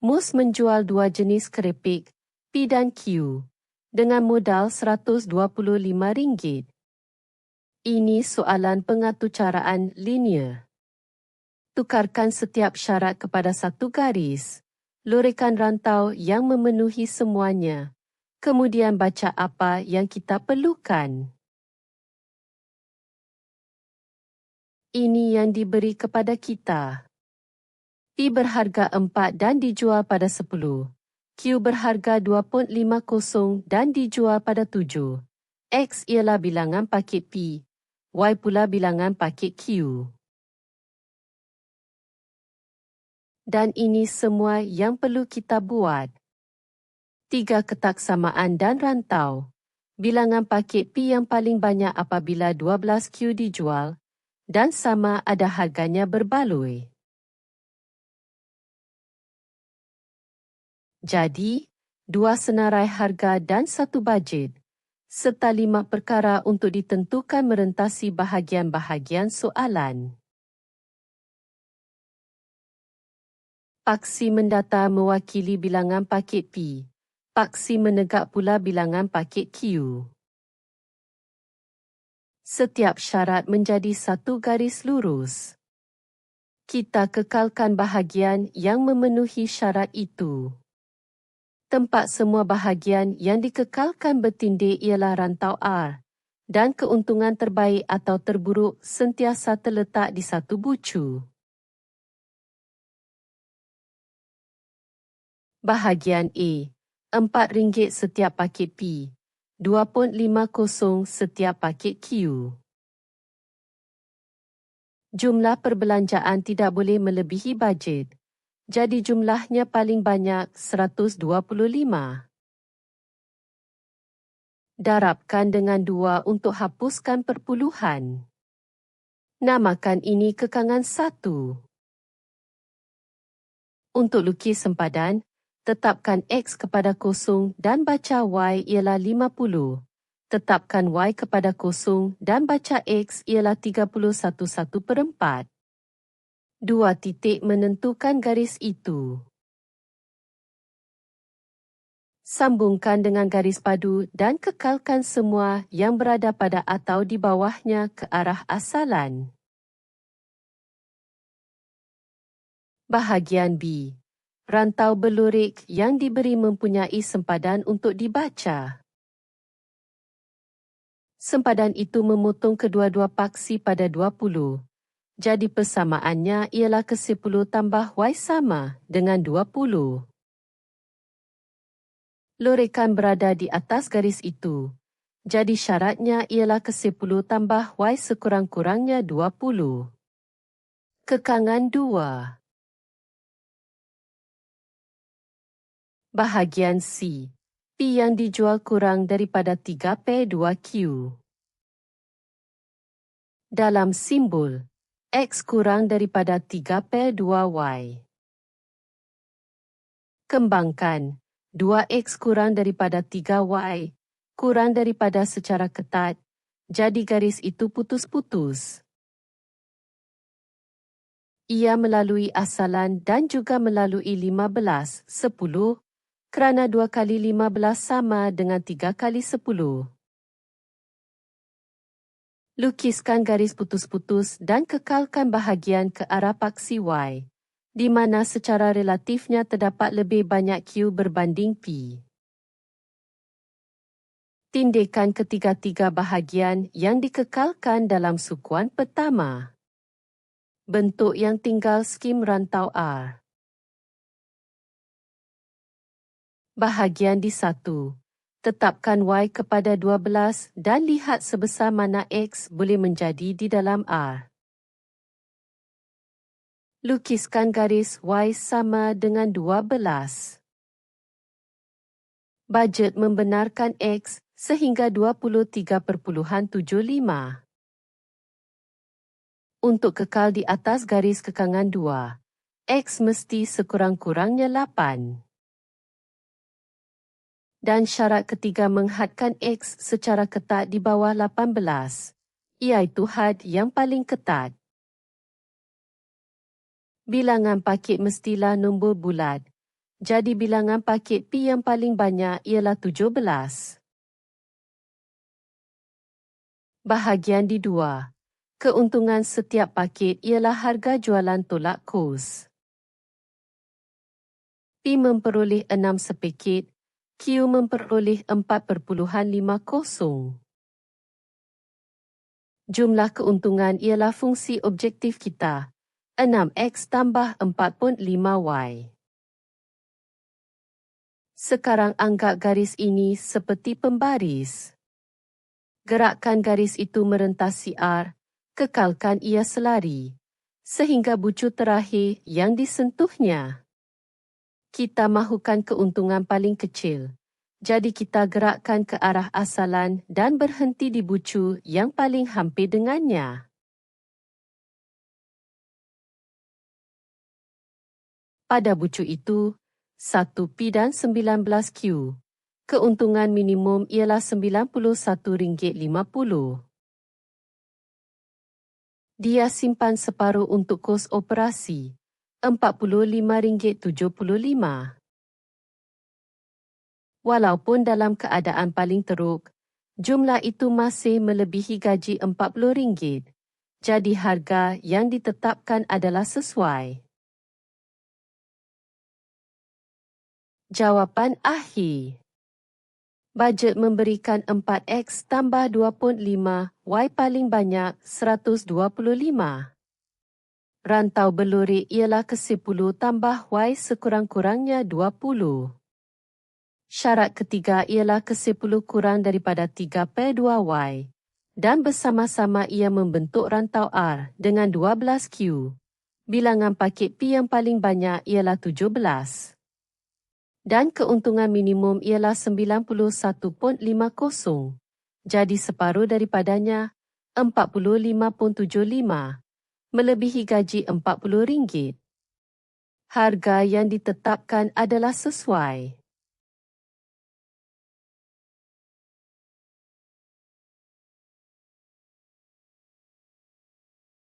Mus menjual dua jenis keripik, P dan Q, dengan modal RM125. Ini soalan pengaturcaraan linear. Tukarkan setiap syarat kepada satu garis. Lurikkan rantau yang memenuhi semuanya. Kemudian baca apa yang kita perlukan. Ini yang diberi kepada kita. P berharga 4 dan dijual pada 10. Q berharga 2.50 dan dijual pada 7. X ialah bilangan paket P. Y pula bilangan paket Q. Dan ini semua yang perlu kita buat. 3 ketak samaan dan rantau. Bilangan paket P yang paling banyak apabila 12Q dijual dan sama ada harganya berbaloi. Jadi, 2 senarai harga dan 1 bajet, serta 5 perkara untuk ditentukan merentasi bahagian-bahagian soalan. Paksi mendata mewakili bilangan paket P. Paksi menegak pula bilangan paket Q. Setiap syarat menjadi satu garis lurus. Kita kekalkan bahagian yang memenuhi syarat itu. Tempat semua bahagian yang dikekalkan bertindih ialah rantau R, dan keuntungan terbaik atau terburuk sentiasa terletak di satu bucu. Bahagian A, RM4 setiap paket P, 2.50 setiap paket Q. Jumlah perbelanjaan tidak boleh melebihi bajet. Jadi jumlahnya paling banyak 125. Darabkan dengan 2 untuk hapuskan perpuluhan. Namakan ini kekangan 1. Untuk lukis sempadan, tetapkan X kepada 0 dan baca Y ialah 50. Tetapkan Y kepada 0 dan baca X ialah 31/4. 2 titik menentukan garis itu. Sambungkan dengan garis padu dan kekalkan semua yang berada pada atau di bawahnya ke arah asalan. Bahagian B. Rantau berlurik yang diberi mempunyai sempadan untuk dibaca. Sempadan itu memotong kedua-dua paksi pada 20. Jadi persamaannya ialah ke-10 tambah Y sama dengan 20. Lorikan berada di atas garis itu. Jadi syaratnya ialah ke-10 tambah Y sekurang-kurangnya 20. Kekangan 2. Bahagian C. P yang dijual kurang daripada 3P2Q. Dalam simbol, X kurang daripada 3P2Y. Kembangkan, 2X kurang daripada 3Y, kurang daripada secara ketat, jadi garis itu putus-putus. Ia melalui asalan dan juga melalui 15, 10, kerana 2 kali 15 sama dengan 3 kali 10. Lukiskan garis putus-putus dan kekalkan bahagian ke arah paksi Y, di mana secara relatifnya terdapat lebih banyak Q berbanding P. Tindihkan ketiga-tiga bahagian yang dikekalkan dalam sukuan pertama. Bentuk yang tinggal skim rantau R. Bahagian di 1. Tetapkan Y kepada 12 dan lihat sebesar mana X boleh menjadi di dalam R. Lukiskan garis Y sama dengan 12. Bajet membenarkan X sehingga 23.75. Untuk kekal di atas garis kekangan 2, X mesti sekurang-kurangnya 8. Dan syarat ketiga menghadkan X secara ketat di bawah 18, iaitu had yang paling ketat. Bilangan paket mestilah nombor bulat. Jadi bilangan paket P yang paling banyak ialah 17. Bahagian di 2. Keuntungan setiap paket ialah harga jualan tolak kos. P memperoleh 6 sepaket, Q memperoleh 4.50. Jumlah keuntungan ialah fungsi objektif kita, 6x tambah 4.5y. Sekarang anggap garis ini seperti pembaris. Gerakkan garis itu merentasi R, kekalkan ia selari, sehingga bucu terakhir yang disentuhnya. Kita mahukan keuntungan paling kecil, jadi kita gerakkan ke arah asalan dan berhenti di bucu yang paling hampir dengannya. Pada bucu itu, 1P dan 19Q. Keuntungan minimum ialah RM91.50. Dia simpan separuh untuk kos operasi, RM45.75. Walaupun dalam keadaan paling teruk, jumlah itu masih melebihi gaji RM40, jadi harga yang ditetapkan adalah sesuai. Jawapan akhir. Bajet memberikan 4x tambah 2.5, y paling banyak 125. Rantau berlori ialah ke-10 tambah y sekurang-kurangnya 20. Syarat ketiga ialah ke-10 kurang daripada 3/2y dan bersama-sama ia membentuk rantau R dengan 12Q. Bilangan paket P yang paling banyak ialah 17. Dan keuntungan minimum ialah 91.50. Jadi separuh daripadanya, 45.75, melebihi gaji RM40. Harga yang ditetapkan adalah sesuai.